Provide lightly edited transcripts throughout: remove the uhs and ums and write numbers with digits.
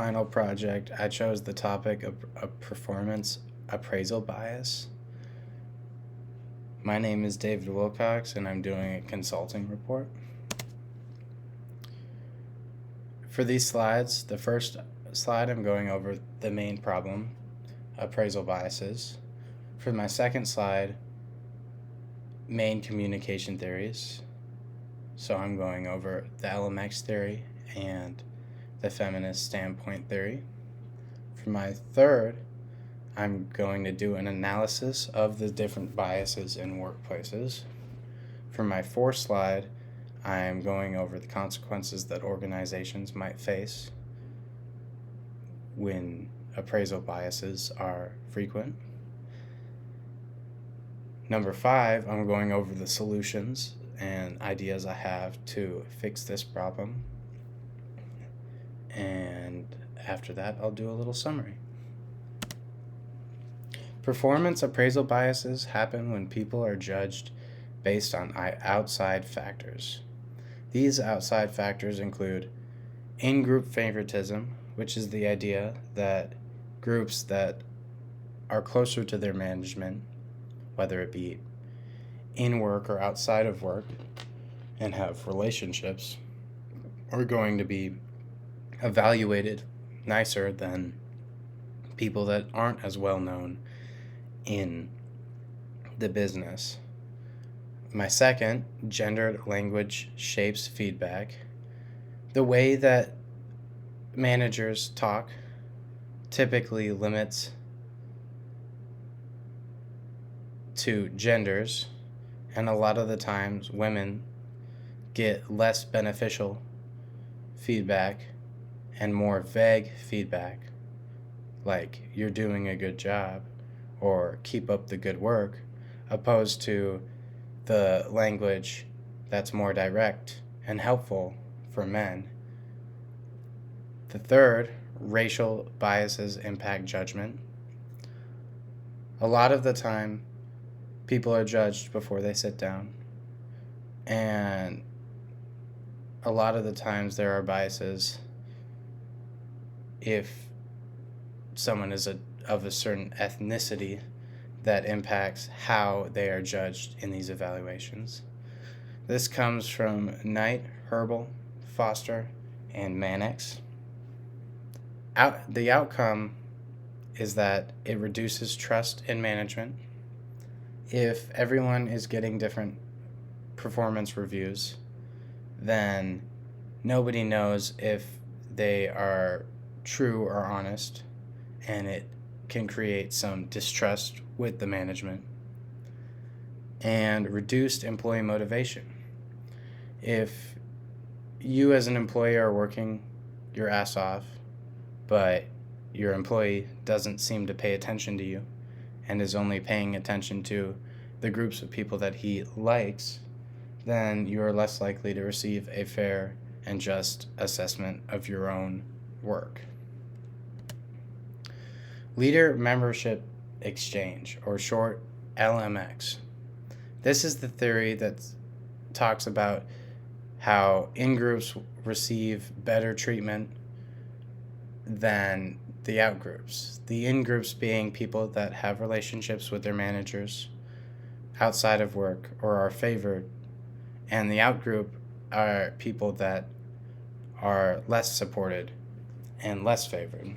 Final project, I chose the topic of performance appraisal bias. My name is David Wilcox, and I'm doing a consulting report. For these slides, the first slide I'm going over the main problem, appraisal biases. For my second slide, main communication theories. So I'm going over the LMX theory and the feminist standpoint theory. For my third, I'm going to do an analysis of the different biases in workplaces. For my fourth slide, I'm going over the consequences that organizations might face when appraisal biases are frequent. Number 5, I'm going over the solutions and ideas I have to fix this problem. And after that, I'll do a little summary. Performance appraisal biases happen when people are judged based on outside factors. These outside factors include in-group favoritism, which is the idea that groups that are closer to their management, whether it be in work or outside of work, and have relationships, are going to be evaluated nicer than people that aren't as well known in the business. My second, gendered language shapes feedback. The way that managers talk typically limits to genders, and a lot of the times women get less beneficial feedback and more vague feedback, like you're doing a good job or keep up the good work, opposed to the language that's more direct and helpful for men. The third, racial biases impact judgment. A lot of the time, people are judged before they sit down, and a lot of the times there are biases if someone is of a certain ethnicity that impacts how they are judged in these evaluations. This comes from Knight, Herbal, Foster, and Mannix. The outcome is that it reduces trust in management. If everyone is getting different performance reviews, then nobody knows if they are true or honest, and it can create some distrust with the management. And reduced employee motivation. If you as an employee are working your ass off, but your employee doesn't seem to pay attention to you and is only paying attention to the groups of people that he likes, then you are less likely to receive a fair and just assessment of your own work. Leader Membership Exchange, or short LMX. This is the theory that talks about how in-groups receive better treatment than the out-groups. The in-groups being people that have relationships with their managers outside of work or are favored, and the out-group are people that are less supported and less favored.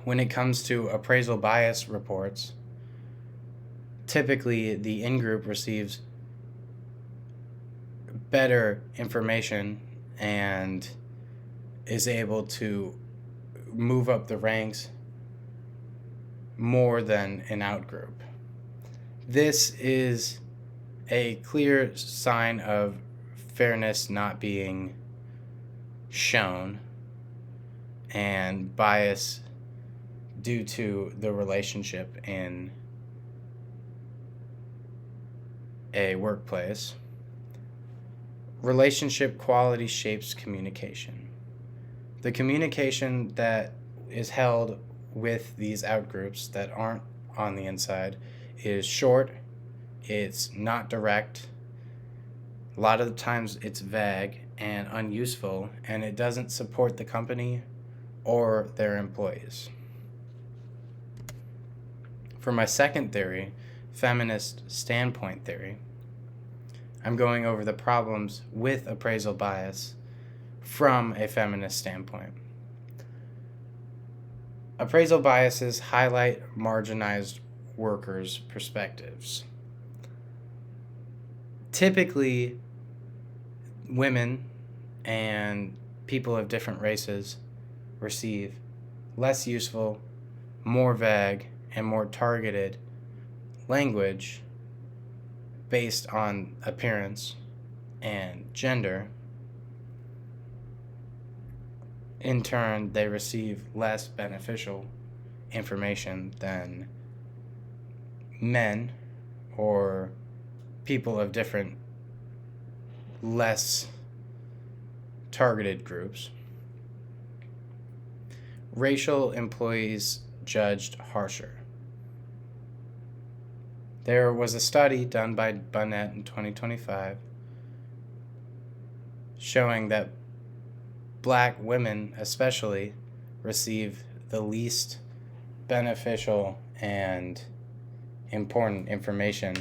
When it comes to appraisal bias reports, typically the in-group receives better information and is able to move up the ranks more than an out-group. This is a clear sign of fairness not being shown and bias due to the relationship in a workplace. Relationship quality shapes communication. The communication that is held with these outgroups that aren't on the inside is short, it's not direct, a lot of the times it's vague and unuseful, and it doesn't support the company or their employees. For my second theory, feminist standpoint theory, I'm going over the problems with appraisal bias from a feminist standpoint. Appraisal biases highlight marginalized workers' perspectives. Typically, women and people of different races receive less useful, more vague, and more targeted language based on appearance and gender. In turn, they receive less beneficial information than men or people of different, less targeted groups. Racial employees judged harsher. There was a study done by Bunnett in 2025 showing that Black women especially receive the least beneficial and important information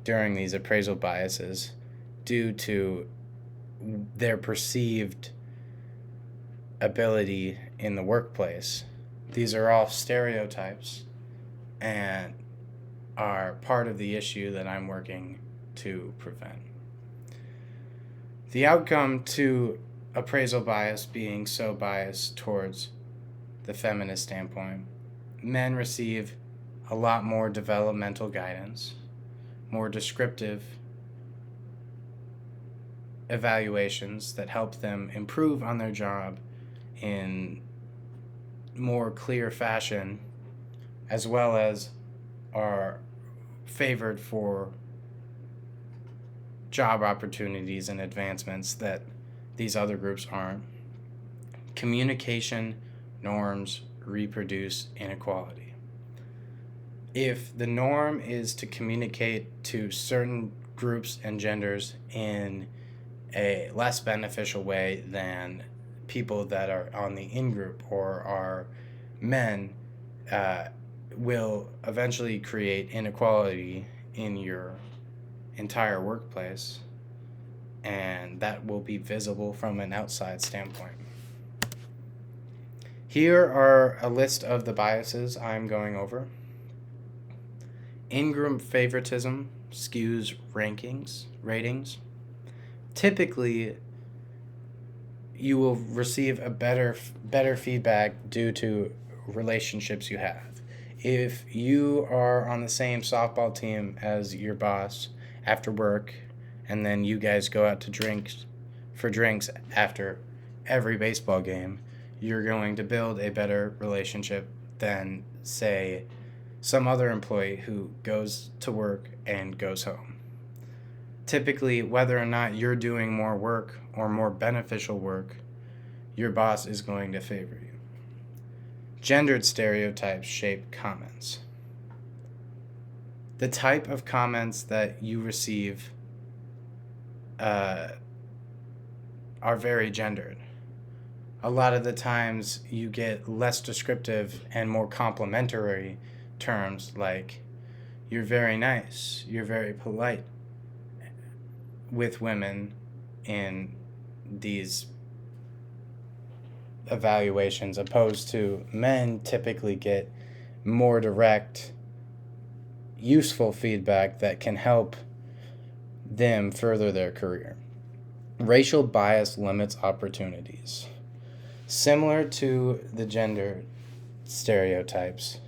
during these appraisal biases due to their perceived ability in the workplace. These are all stereotypes and are part of the issue that I'm working to prevent. The outcome to appraisal bias being so biased towards the feminist standpoint, men receive a lot more developmental guidance, more descriptive evaluations that help them improve on their job in more clear fashion, as well as are favored for job opportunities and advancements that these other groups aren't. Communication norms reproduce inequality. If the norm is to communicate to certain groups and genders in a less beneficial way than people that are on the in-group or are men, will eventually create inequality in your entire workplace, and that will be visible from an outside standpoint. Here are a list of the biases I'm going over. In-group favoritism skews ratings. Typically, you will receive a better feedback due to relationships you have. If you are on the same softball team as your boss after work, and then you guys go out to drinks after every baseball game, you're going to build a better relationship than, say, some other employee who goes to work and goes home. Typically, whether or not you're doing more work or more beneficial work, your boss is going to favor you. Gendered stereotypes shape comments. The type of comments that you receive are very gendered. A lot of the times you get less descriptive and more complimentary terms like, you're very nice, you're very polite, with women in these evaluations, opposed to men typically get more direct, useful feedback that can help them further their career. Racial bias limits opportunities. Similar to the gender stereotypes,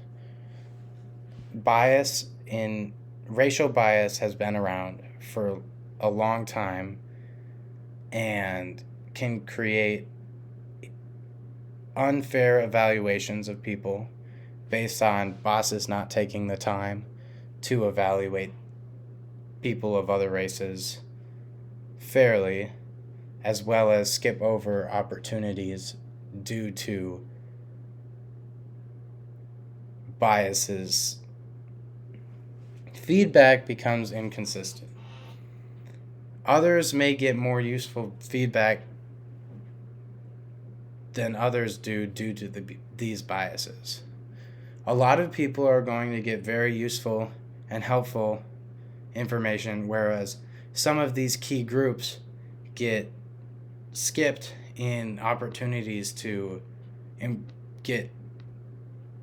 racial bias has been around for a long time and can create unfair evaluations of people based on bosses not taking the time to evaluate people of other races fairly, as well as skip over opportunities due to biases. Feedback becomes inconsistent. Others may get more useful feedback than others do due to these biases. A lot of people are going to get very useful and helpful information, whereas some of these key groups get skipped in opportunities to get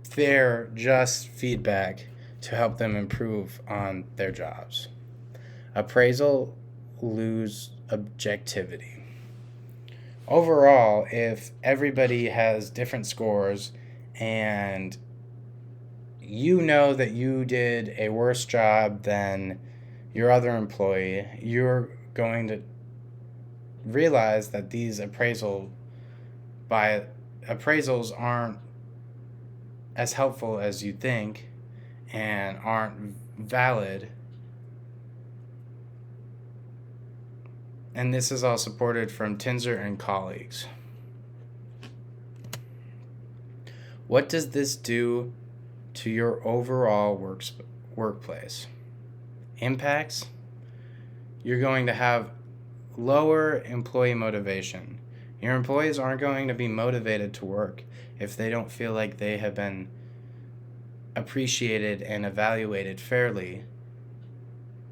fair, just feedback to help them improve on their jobs. Appraisal lose objectivity. Overall, if everybody has different scores and you know that you did a worse job than your other employee, you're going to realize that these appraisals aren't as helpful as you think and aren't valid. And this is all supported from Tinzer and colleagues. What does this do to your overall workplace? Impacts? You're going to have lower employee motivation. Your employees aren't going to be motivated to work if they don't feel like they have been appreciated and evaluated fairly,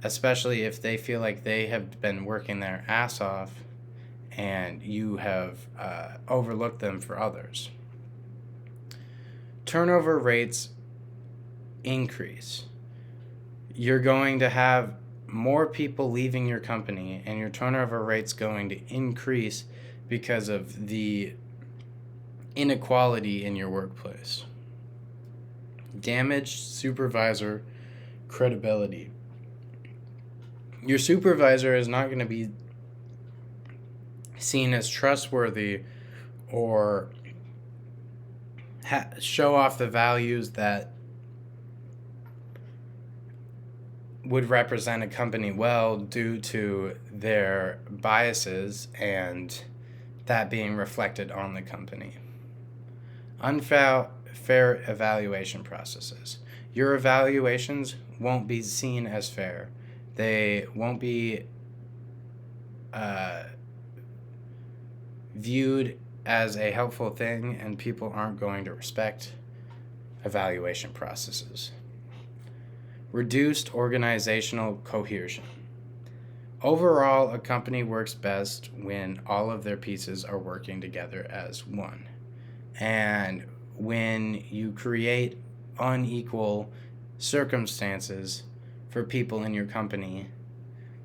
especially if they feel like they have been working their ass off and you have overlooked them for others. Turnover rates increase. You're going to have more people leaving your company, and your turnover rate's going to increase because of the inequality in your workplace. Damaged supervisor credibility. Your supervisor is not going to be seen as trustworthy or show off the values that would represent a company well due to their biases and that being reflected on the company. Unfair evaluation processes. Your evaluations won't be seen as fair. They won't be viewed as a helpful thing, and people aren't going to respect evaluation processes. Reduced organizational cohesion. Overall, a company works best when all of their pieces are working together as one. And when you create unequal circumstances for people in your company,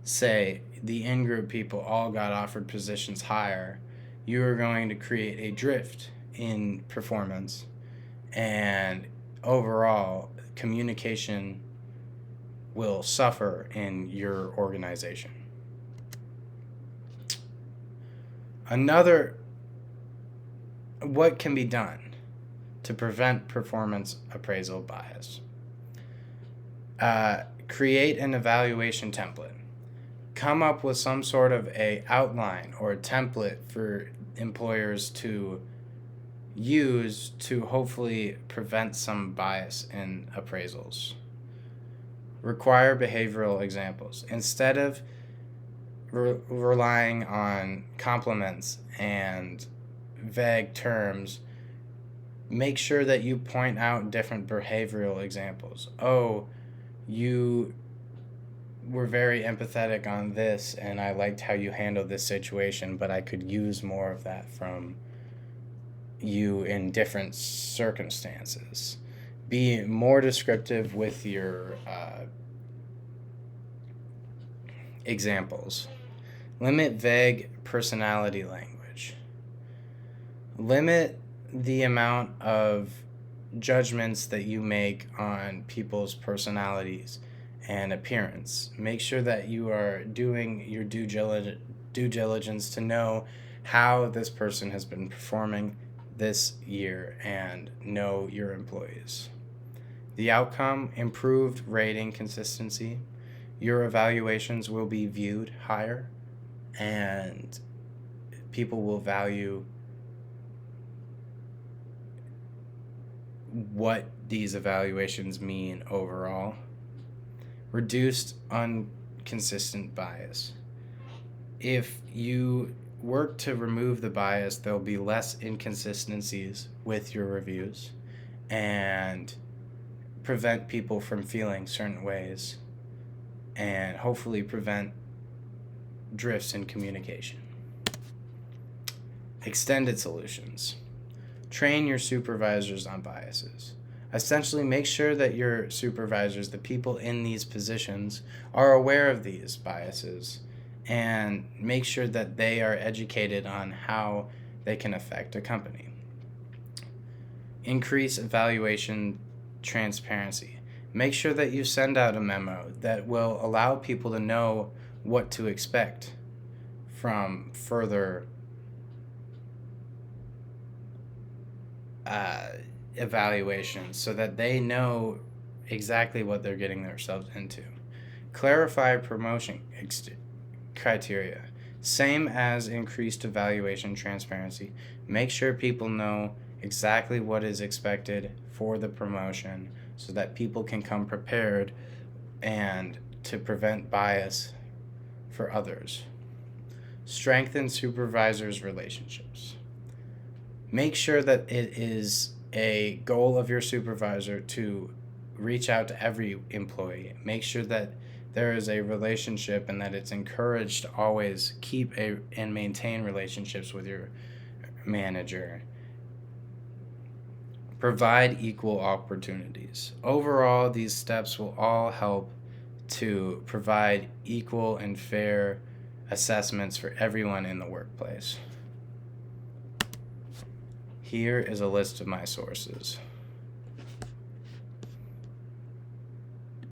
say the in-group people all got offered positions higher, you are going to create a drift in performance, and overall communication will suffer in your organization. What can be done to prevent performance appraisal bias? Create an evaluation template. Come up with some sort of a outline or a template for employers to use to hopefully prevent some bias in appraisals. Require behavioral examples. Instead of relying on compliments and vague terms, make sure that you point out different behavioral examples. Oh, you were very empathetic on this, and I liked how you handled this situation, but I could use more of that from you in different circumstances. Be more descriptive with your examples. Limit vague personality language. Limit the amount of judgments that you make on people's personalities and appearance. Make sure that you are doing your due diligence to know how this person has been performing this year and know your employees. The outcome, improved rating consistency. Your evaluations will be viewed higher, and people will value what these evaluations mean overall. Reduced inconsistent bias. If you work to remove the bias, there'll be less inconsistencies with your reviews and prevent people from feeling certain ways and hopefully prevent drifts in communication. Extended solutions. Train your supervisors on biases. Essentially, make sure that your supervisors, the people in these positions, are aware of these biases and make sure that they are educated on how they can affect a company. Increase evaluation transparency. Make sure that you send out a memo that will allow people to know what to expect from further evaluations so that they know exactly what they're getting themselves into. Clarify promotion criteria. Same as increased evaluation transparency. Make sure people know exactly what is expected for the promotion so that people can come prepared and to prevent bias for others. Strengthen supervisors' relationships. Make sure that it is a goal of your supervisor to reach out to every employee. Make sure that there is a relationship and that it's encouraged to always keep and maintain relationships with your manager. Provide equal opportunities. Overall, these steps will all help to provide equal and fair assessments for everyone in the workplace. Here is a list of my sources.